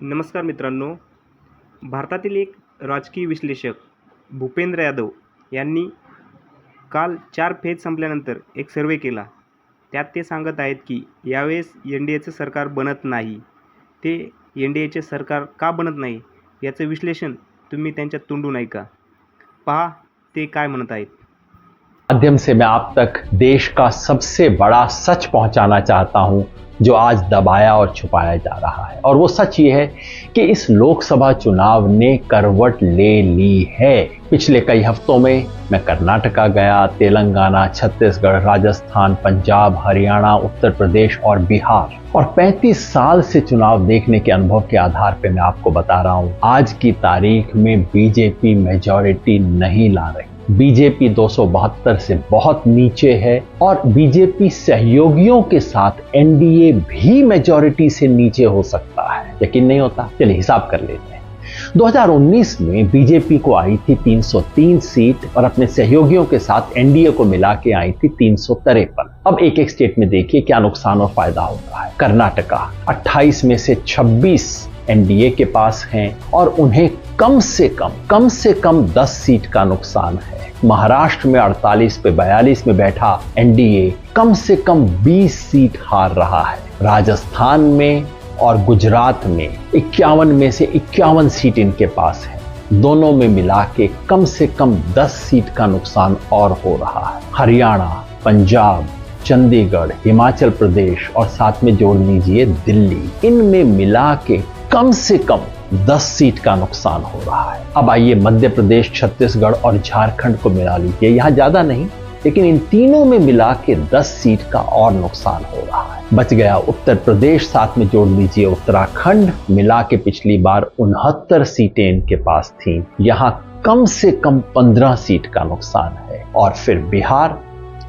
नमस्कार मित्रांनो. भारतातील एक राजकीय विश्लेषक भूपेंद्र यादव यांनी काल 4 फेज संपल्यानंतर एक सर्वे केला. त्यात ते सांगत आहेत की यावेळेस एन-डी-एचं सरकार बनत नाही. ते एन-डी-एचे सरकार का बनत नाही याचं विश्लेषण तुम्ही त्यांच्या तोंडून ऐका. पहा ते काय म्हणत आहेत. माध्यम से मैं आप तक देश का सबसे बड़ा सच पहुंचाना चाहता हूं जो आज दबाया और छुपाया जा रहा है, और वो सच ये है कि इस लोकसभा चुनाव ने करवट ले ली है। पिछले कई हफ्तों में मैं कर्नाटका गया, तेलंगाना, छत्तीसगढ़, राजस्थान, पंजाब, हरियाणा, उत्तर प्रदेश और बिहार, और 35 साल से चुनाव देखने के अनुभव के आधार पर मैं आपको बता रहा हूं, आज की तारीख में बीजेपी मेजॉरिटी नहीं ला रही। बीजेपी 272 से बहुत नीचे है और बीजेपी सहयोगियों के साथ एनडीए भी मेजॉरिटी से नीचे हो सकता है। यकीन नहीं होता? चलिए हिसाब कर लेते हैं। 2019 में बीजेपी को आई थी 303 सीट और अपने सहयोगियों के साथ एनडीए को मिला के आई थी 353। अब एक एक स्टेट में देखिए क्या नुकसान और फायदा होता है। कर्नाटका 28 में से 26 एनडीए के पास हैं और उन्हें कम से कम 10 सीट का नुकसान है। महाराष्ट्र में 48 पे 42 में बैठा एनडीए कम से कम 20 सीट हार रहा है। राजस्थान में और गुजरात में 51 में से 51 सीट इनके पास है। दोनों में मिला के कम से कम 10 सीट का नुकसान और हो रहा है। हरियाणा, पंजाब, चंडीगढ़, हिमाचल प्रदेश और साथ में जोड़ लीजिए दिल्ली, इनमें मिला के कम से कम 10 सीट का नुकसान हो रहा है। अब आइए मध्य प्रदेश, छत्तीसगढ़ और झारखंड को मिला लीजिए। यहां ज्यादा नहीं, लेकिन इन तीनों में मिला के 10 सीट का और नुकसान हो रहा है। बच गया उत्तर प्रदेश, साथ में जोड़ लीजिए उत्तराखंड, मिला के पिछली बार 69 सीटें इनके पास थीं। यहां कम से कम 15 सीट का नुकसान है। और फिर बिहार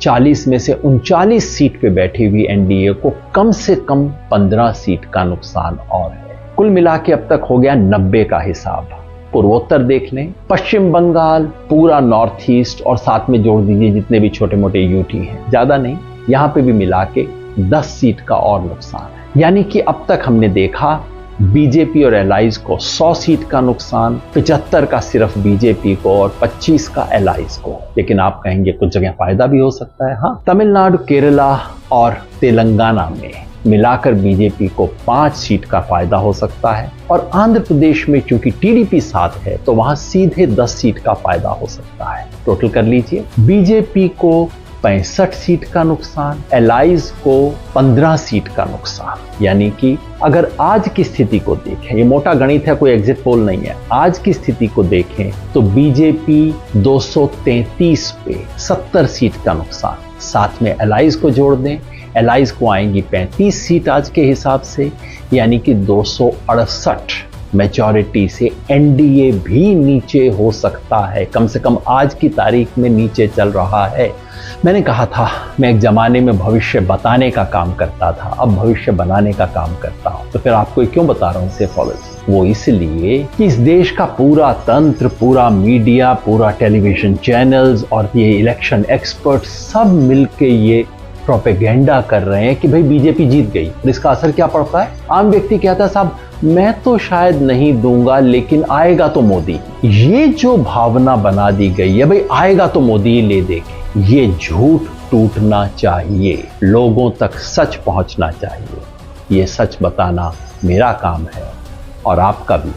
40 में से 39 सीट पे बैठी हुई एनडीए को कम से कम 15 सीट का नुकसान और है। कुल मिला के अब तक हो गया 90 का हिसाब। पूर्वोत्तर देख लें, पश्चिम बंगाल, पूरा नॉर्थ ईस्ट और साथ में जोड़ दीजिए जितने भी छोटे मोटे यूटी हैं, ज्यादा नहीं, यहां पे भी मिला के 10 सीट का और नुकसान है। यानी कि अब तक हमने देखा बीजेपी और एलाइज को 100 सीट का नुकसान, 75 का सिर्फ बीजेपी को और 25 का एलाइज को। लेकिन आप कहेंगे कुछ जगह फायदा भी हो सकता है। हाँ, तमिलनाडु, केरला और तेलंगाना में मिलाकर बीजेपी को 5 सीट का फायदा हो सकता है, और आंध्र प्रदेश में चूंकि टीडीपी साथ है तो वहां सीधे 10 सीट का फायदा हो सकता है। टोटल कर लीजिए, बीजेपी को 65 सीट का नुकसान, एलाइज को 15 सीट का नुकसान। यानी कि अगर आज की स्थिति को देखें, ये मोटा गणित है, कोई एग्जिट पोल नहीं है, आज की स्थिति को देखें तो बीजेपी 233 पे 70 सीट का नुकसान, साथ में एलाइज को जोड़ दें, एलाइज को आएंगी 35 सीट आज के हिसाब से, यानी कि 268 मेजॉरिटी से एनडीए भी नीचे हो सकता है। कम से कम आज की तारीख में नीचे चल रहा है। मैंने कहा था मैं एक जमाने में भविष्य बताने का काम करता था, अब भविष्य बनाने का काम करता हूं। तो फिर आपको क्यों बता रहा हूं सेफोलॉजी? वो इसलिए कि इस देश का पूरा तंत्र, पूरा मीडिया, पूरा टेलीविजन चैनल्स और ये इलेक्शन एक्सपर्ट सब मिलके ये प्रोपेगेंडा कर रहे हैं कि भाई बीजेपी जीत गई। और इसका असर क्या पड़ता है? आम व्यक्ति कहता है साहब मैं तो शायद नहीं दूंगा लेकिन आएगा तो मोदी। ये जो भावना बना दी गई है भाई आएगा तो मोदी ही ले देंगे, ये झूठ टूटना चाहिए, लोगों तक सच पहुंचना चाहिए। ये सच बताना मेरा काम है और आपका भी।